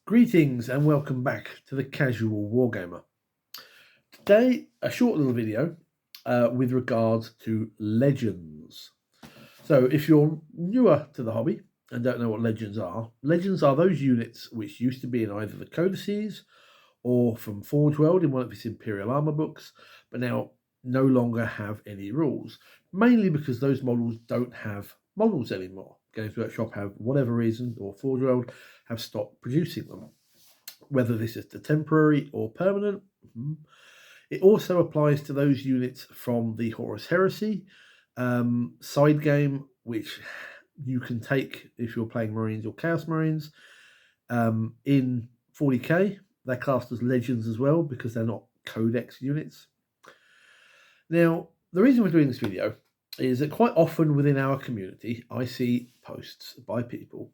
Greetings and welcome back to the Casual Wargamer. Today, a short little video with regards to legends. So if you're newer to the hobby and don't know what legends are those units which used to be in either the codices or from Forge World in one of its Imperial Armor books, but now no longer have any rules, mainly because those models don't have models anymore. Games Workshop have, whatever reason, or Forge World have stopped producing them. Whether this is the temporary or permanent. It also applies to those units from the Horus Heresy side game, which you can take if you're playing Marines or Chaos Marines. In 40k, they're classed as legends as well because they're not codex units. Now, the reason we're doing this video is that quite often within our community, I see posts by people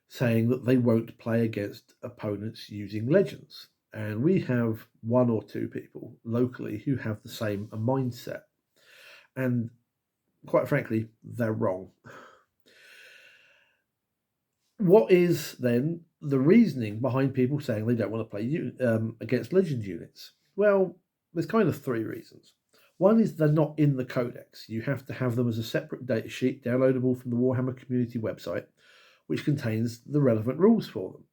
saying that they won't play against opponents using legends. And we have one or two people locally who have the same mindset. And quite frankly, they're wrong. What is then the reasoning behind people saying they don't want to play against legend units? Well, there's kind of three reasons. One is they're not in the codex. You have to have them as a separate data sheet downloadable from the Warhammer community website, which contains the relevant rules for them.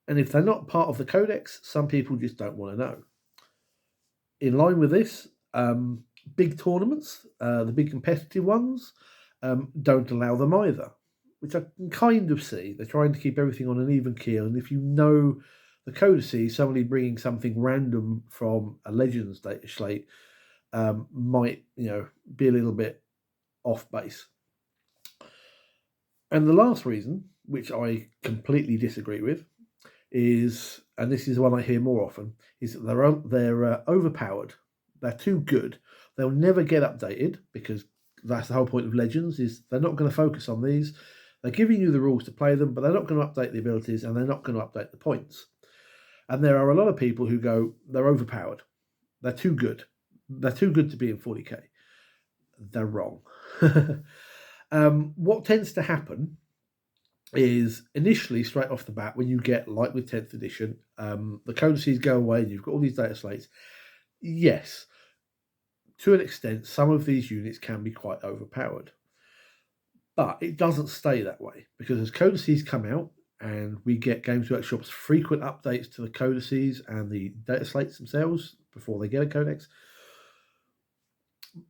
And if they're not part of the codex, some people just don't want to know. In line with this, big tournaments, the big competitive ones, don't allow them either, which I can kind of see. They're trying to keep everything on an even keel. And if you know the codices, somebody bringing something random from a Legends data slate might, be a little bit off base. And the last reason, which I completely disagree with, is, and this is the one I hear more often, is that they're overpowered. They're too good. They'll never get updated because that's the whole point of Legends, is they're not going to focus on these. They're giving you the rules to play them, but they're not going to update the abilities and they're not going to update the points. And there are a lot of people who go, they're overpowered. They're too good. They're too good to be in 40k. They're wrong. What tends to happen is initially, straight off the bat, when you get, like with 10th edition, the codices go away and you've got all these data slates. Yes, to an extent, some of these units can be quite overpowered. But it doesn't stay that way, because as codices come out and we get Games Workshop's frequent updates to the codices and the data slates themselves before they get a codex,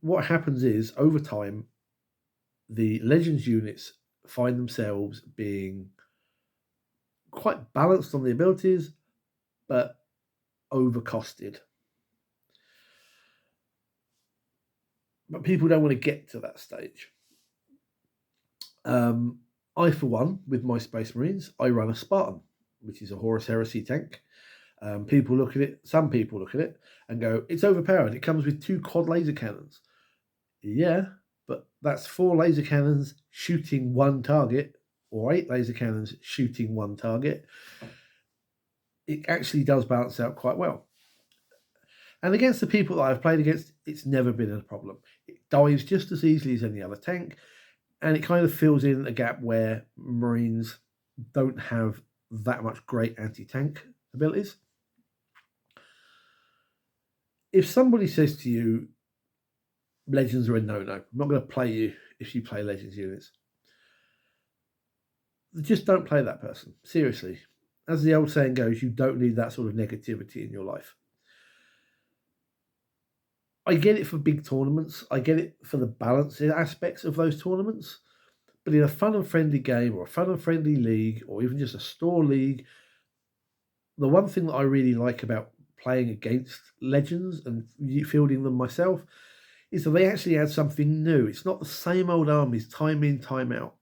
what happens is, over time, the Legends units find themselves being quite balanced on the abilities, but overcosted. But people don't want to get to that stage. I, for one, with my Space Marines, I run a Spartan, which is a Horus Heresy tank. Some people look at it and go, it's overpowered. It comes with 2 quad laser cannons. Yeah, but that's 4 laser cannons shooting 1 target, or 8 laser cannons shooting 1 target. It actually does balance out quite well. And against the people that I've played against, it's never been a problem. It dives just as easily as any other tank, and it kind of fills in a gap where Marines don't have that much great anti-tank abilities. If somebody says to you, Legends are a no-no, I'm not going to play you if you play Legends units, just don't play that person. Seriously. As the old saying goes, you don't need that sort of negativity in your life. I get it for big tournaments. I get it for the balancing aspects of those tournaments. But in a fun and friendly game, or a fun and friendly league, or even just a store league, the one thing that I really like about playing against Legends and fielding them myself is that they actually add something new. It's not the same old armies time in, time out.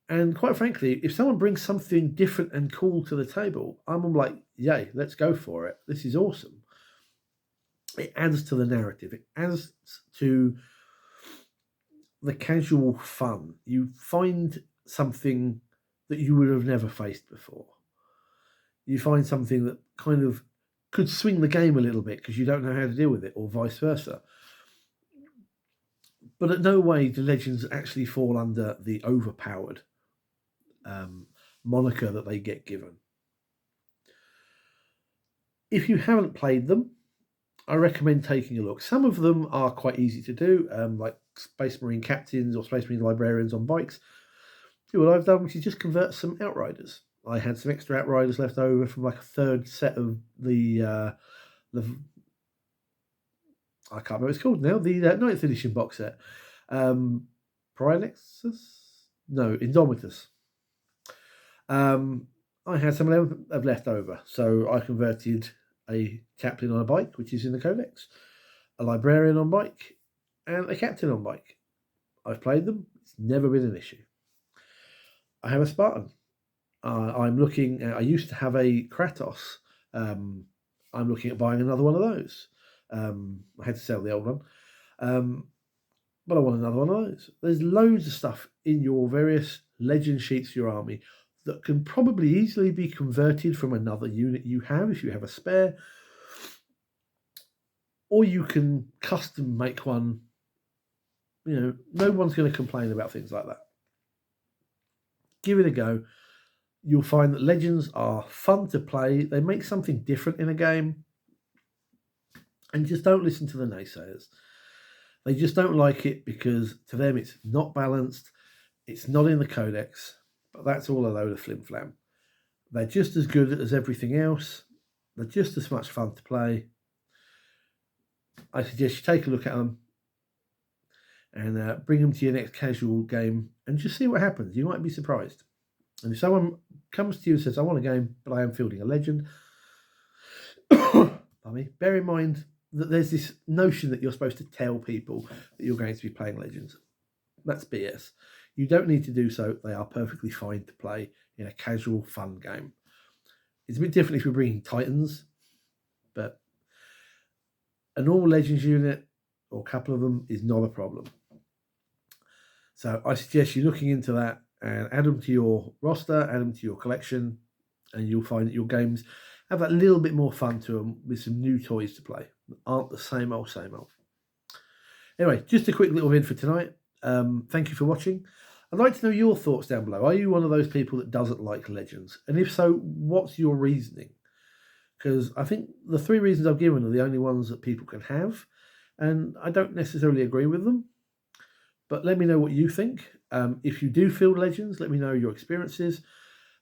And quite frankly, if someone brings something different and cool to the table, I'm like, yay, let's go for it. This is awesome. It adds to the narrative. It adds to the casual fun. You find something that you would have never faced before. You find something that kind of could swing the game a little bit because you don't know how to deal with it, or vice versa. But at no way do Legends actually fall under the overpowered moniker that they get given. If you haven't played them, I recommend taking a look. Some of them are quite easy to do, like Space Marine Captains or Space Marine Librarians on bikes. See what I've done, which is just convert some Outriders. I had some extra Outriders left over from like a third set of the I can't remember what it's called now, the 9th edition box set. Prynexus? No, Indomitus. I had some of them left over, so I converted a Chaplain on a bike, which is in the Codex, a Librarian on bike, and a Captain on bike. I've played them. It's never been an issue. I have a Spartan. I'm looking at, I used to have a Kratos. I'm looking at buying another one of those. I had to sell the old one. But I want another one of those. There's loads of stuff in your various legend sheets for your army that can probably easily be converted from another unit you have if you have a spare. Or you can custom make one. You know, no one's going to complain about things like that. Give it a go. You'll find that legends are fun to play. They make something different in a game. And just don't listen to the naysayers. They just don't like it because to them it's not balanced. It's not in the Codex. But that's all a load of flim-flam. They're just as good as everything else. They're just as much fun to play. I suggest you take a look at them and bring them to your next casual game and just see what happens. You might be surprised. And if someone comes to you and says, I want a game, but I am fielding a legend, bear in mind that there's this notion that you're supposed to tell people that you're going to be playing legends. That's BS. You don't need to do so. They are perfectly fine to play in a casual, fun game. It's a bit different if you're bringing Titans, but a normal Legends unit, or a couple of them, is not a problem. So I suggest you looking into that and add them to your roster, add them to your collection, and you'll find that your games have that little bit more fun to them with some new toys to play that aren't the same old, same old. Anyway, just a quick little vid for tonight. Thank you for watching. I'd like to know your thoughts down below. Are you one of those people that doesn't like Legends? And if so, what's your reasoning? Because I think the 3 reasons I've given are the only ones that people can have. And I don't necessarily agree with them. But let me know what you think. If you do field Legends, let me know your experiences.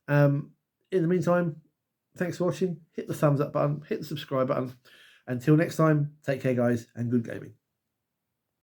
In the meantime, thanks for watching. Hit the thumbs up button. Hit the subscribe button. Until next time, take care, guys, and good gaming.